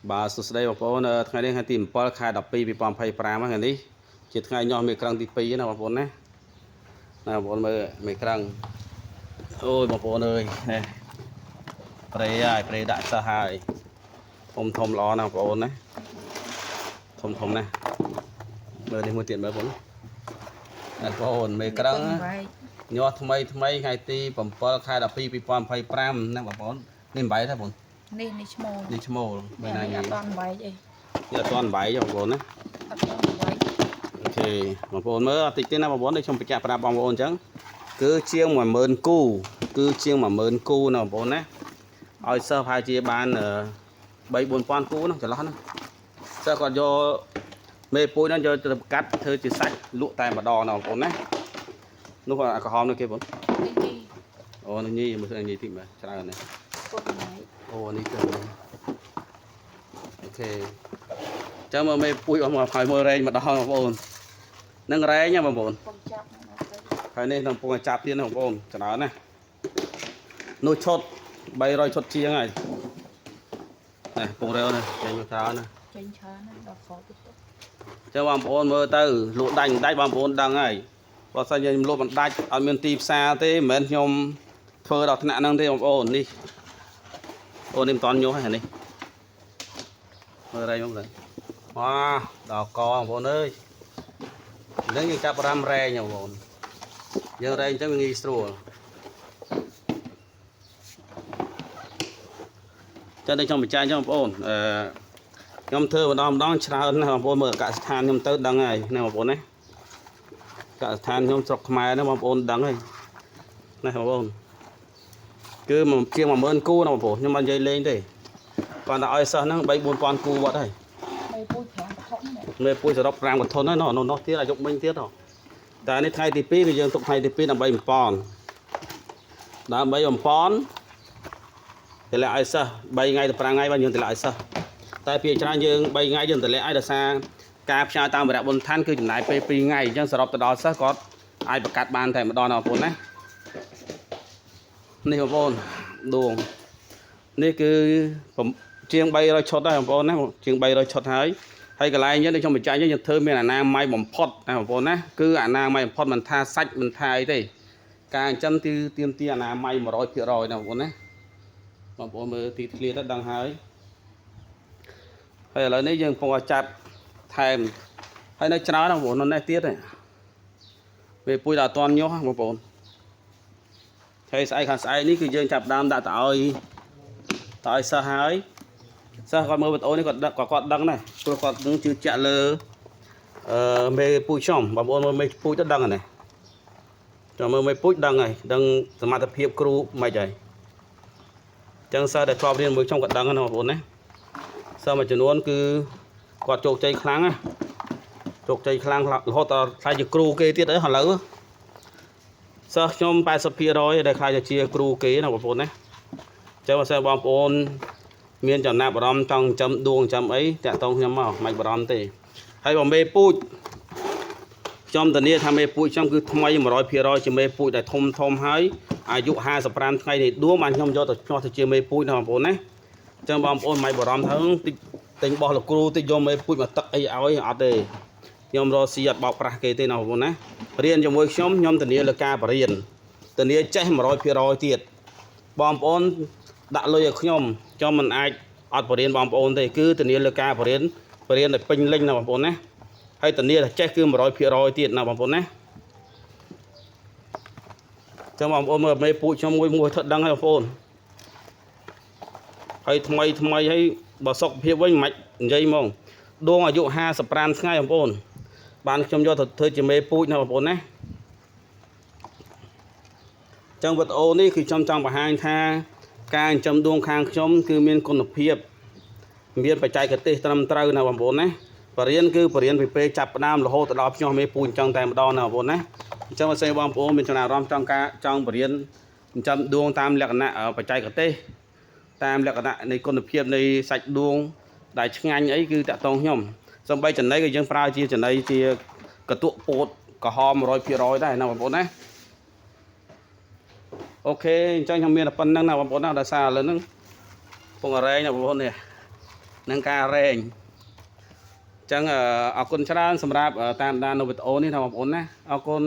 Bà sụt đây bảo bốn ngày đây hai tìm Paul khai đập pi bị bom phay pram ngày đi chỉ ngày nhỏ mấy căng đi pi nào bảo bốn nè nào bốn mấy căng ôi bảo bốn ơi nè pre đại sa hai thom lo nào bảo bốn nè thom nè mới đi mua tiền bảo bốn nè bảo bốn mấy căng nhỏ thay ngày ti bom Paul khai đập pi bị bom phay pram nè bảo bốn nên bảy thôi bốnนี่đi chmo bên này អត់ដល់បាយអី giờ toàn bảy cho bảo bốn nè អត់ដល់បាយ ok បងប្អូនមើលតិចទៀតណាបងប្អូនដូចខ្ញុំបញ្ជាក់ប្រាប់បងប្អូនអញ្ចឹងគឺជាង10000គូគឺជាង10000គូណាបងប្អូនណាឲ្យសិស្សប្រហែលជាបាន3-4000គូហ្នឹងចន្លោះហ្នឹងសិស្សគាត់យកមេពុយហ្នឹងយកទៅកាត់ធ្វើជាសាច់លក់តែម្ដងណាបងប្អូនណានោះអាក្រហមនោះគេបង នេះនេះ អូនេះញីមើលញីតិចមើលច្រើនណាស់ ពុកណៃ អូនេះគឺអូខេចាំមើលមេពុយអស់មកហើយមើលរែងម្ដងបងប្អូននឹងរែងណាបងប្អូន ពុកចាប់ណាទៅ ហើយនេះនឹងពងចាប់ទៀតណាបងប្អូនច្រើនណាស់នោះឈុត300ឈុតជាងហើយនេះពងរាវនេះចេញមកច្រើនណាស់ ចេញច្រើនណាស់ដល់ខោទៅ ចឹងបងប្អូនមើលទៅលក់ដាច់បងប្អូនដឹងហើយបើសិនយើងលក់មិនដាច់អត់មានទីផ្សារទេមិនមែនខ្ញុំធ្វើដល់ថ្នាក់ហ្នឹងទេបងប្អូននេះអូនេះមិនតាន់ញុះហ្នឹងនេះមើលរែងមកទៅវ៉ាដល់កបងប្អូនអើយនឹងយើងចាប់រ៉ាំរែងបងប្អូនយើងរែងចឹងវាងាយស្រួលចឹងដូចខ្ញុំបញ្ជាក់ចឹងបងប្អូនខ្ញុំធ្វើម្ដងច្រើនណាស់បងប្អូនមើលកសិដ្ឋានខ្ញុំទៅដឹងហើយណាបងប្អូនណាកសិដ្ឋានខ្ញុំស្រុកខ្មែរហ្នឹងបងប្អូនដឹងហើយណាបងប្អូនគឺជាង10000គូណាបងប្អូនខ្ញុំមិននិយាយលេងទេគាត់តែឲ្យសិស្សហ្នឹង3-4000គូបាត់ហើយ មេពុយ5បឋមនេះ មេពុយសរុប5កធនហើយនោះទៀតអាយុមិញទៀតហ៎តែនេះថ្ងៃទី2គឺយើងទុកថ្ងៃទី2ដើម្បីបំពន់តម្លាក់ឲ្យសិស្ស3ថ្ងៃទៅ5ថ្ងៃបានយើងតម្លាក់ឲ្យសិស្សតែពីច្រើនយើង3ថ្ងៃយើងតម្លាក់ឲ្យដោយសារការផ្សាយតាមវរៈបុណ្យឋានគឺចំណាយពេល2ថ្ងៃអញ្ចឹងសរុបទៅដល់សិស្សគាត់អាចប្រកាសបានតែម្ដងណាបងប្អូនណានេះបងប្អូនដួងនេះគឺជាង300ឈុតហើយបងប្អូនណាជាង300ឈុតហើយកន្លែងយើងដូចខ្ញុំបញ្ជាក់យើងធ្វើមានអនាម័យបំផុតណាបងប្អូនណាគឺអនាម័យបំផុតមិនថាសាច់មិនថាអីទេការចិញ្ចឹមគឺទាមទារអនាម័យ 100% ណាបងប្អូនណាបងប្អូនមើលទីធ្លាទៅដឹងហើយឥឡូវនេះយើងកំពុងចាប់ថែមហើយនៅច្រើនណាបងប្អូននោះនេះទៀតទេពេលពុយដល់អត់ទាន់ញុះបងប្អូនហើយស្អែកខាងស្អែកនេះគឺយើងចាប់ដើមដាក់ទៅឲ្យសិស្សហើយសិស្សគាត់មើលវីដេអូនេះគាត់ដឹងដែរព្រោះគាត់នឹងជឿជាក់លើមេពុយចំបងប្អូនមើលមេពុយទៅដឹងហ្នឹងចាំមើលមេពុយដឹងហើយដឹងសមត្ថភាពគ្រូមិនហើយអញ្ចឹងសិស្សដែលធ្លាប់រៀនមួយខ្ញុំគាត់ដឹងណាបងប្អូនណាសិស្សមួយចំនួនគឺគាត់ជោគជ័យខ្លាំងណាជោគជ័យខ្លាំងរហូតដល់ខ្លាចជាគ្រូគេទៀតឥឡូវសិស្សខ្ញុំ 80% ដែលខ្លាចជាគ្រូគេណាបងប្អូនណាអញ្ចឹងបើសិនបងប្អូនមានចំណាប់អារម្មណ៍ចង់ចិញ្ចឹមដួងចិញ្ចឹមអីតាក់ទងខ្ញុំមកមិនបារម្ភទេហើយបើមេពូជខ្ញុំធានាថាមេពូជខ្ញុំគឺថ្មី 100% ជាមេពូជដែលធំហើយអាយុ55ថ្ងៃនេះដួងបានខ្ញុំយកទៅឆ្លោះទៅជាមេពូជណាបងប្អូនណាអញ្ចឹងបងប្អូនមិនបារម្ភថាតិចទិញបោះលោកគ្រូតិចយកមេពូជមកទឹកអីឲ្យអត់ទេខ្ញុំរកស៊ីអត់បោកប្រាស់គេទេណាបងប្អូនណារៀនជាមួយខ្ញុំធានាលើការបរៀនធានាចេះ 100% ទៀតបងប្អូនដាក់លុយឲ្យខ្ញុំមិនអាចអត់បរៀនបងប្អូនទេគឺធានាលើការបរៀនឲ្យពេញលេញណាបងប្អូនណាហើយធានាថាចេះគឺ 100% ទៀតណាបងប្អូនណាចឹងបងប្អូនមើលមេពូជខ្ញុំមួយធ្វើដឹងហើយបងប្អូនហើយថ្មីហើយបើសុខភាពវិញមិននិយាយហ្មងដួងអាយុ55ថ្ងៃបងប្អូនបានខ្ញុំយកទៅធ្វើជាមេពូជណាបងប្អូនណាចឹងវីដេអូនេះគឺខ្ញុំចង់បង្ហាញថាការចិញ្ចឹមដួងខាងខ្ញុំគឺមានគុណភាពមានបច្ចេកទេសត្រឹមត្រូវណាបងប្អូនណាបរិញ្ញាគឺបរិញ្ញាពីពេលចាប់ផ្ដើមរហូតដល់ភ្ញាស់មេពូជអញ្ចឹងតែម្ដងណាបងប្អូនណាអញ្ចឹងបើសិនបងប្អូនមានចំណាប់អារម្មណ៍ចង់បរិញ្ញាចិញ្ចឹមដួងតាមលក្ខណៈបច្ចេកទេសតាមលក្ខណៈនៃគុណភាពនៃសាច់ដួងដែលឆ្ងាញ់អីគឺតាក់ទងខ្ញុំសូម្បីចំណីក៏យើងប្រើជាចំណីជាកន្ទក់ពោតក្រហម 100% ដែរណាបងប្អូនណាអូខេអញ្ចឹងខ្ញុំមានតែប៉ុណ្្នឹងណាបងប្អូនណាដោយសារឥឡូវហ្នឹងពងរែងណាបងប្អូននេះ នឹងការរែងអញ្ចឹងអរគុណច្រើនសម្រាប់តាមដាននៅវីដេអូនេះបងប្អូនណាអរគុណ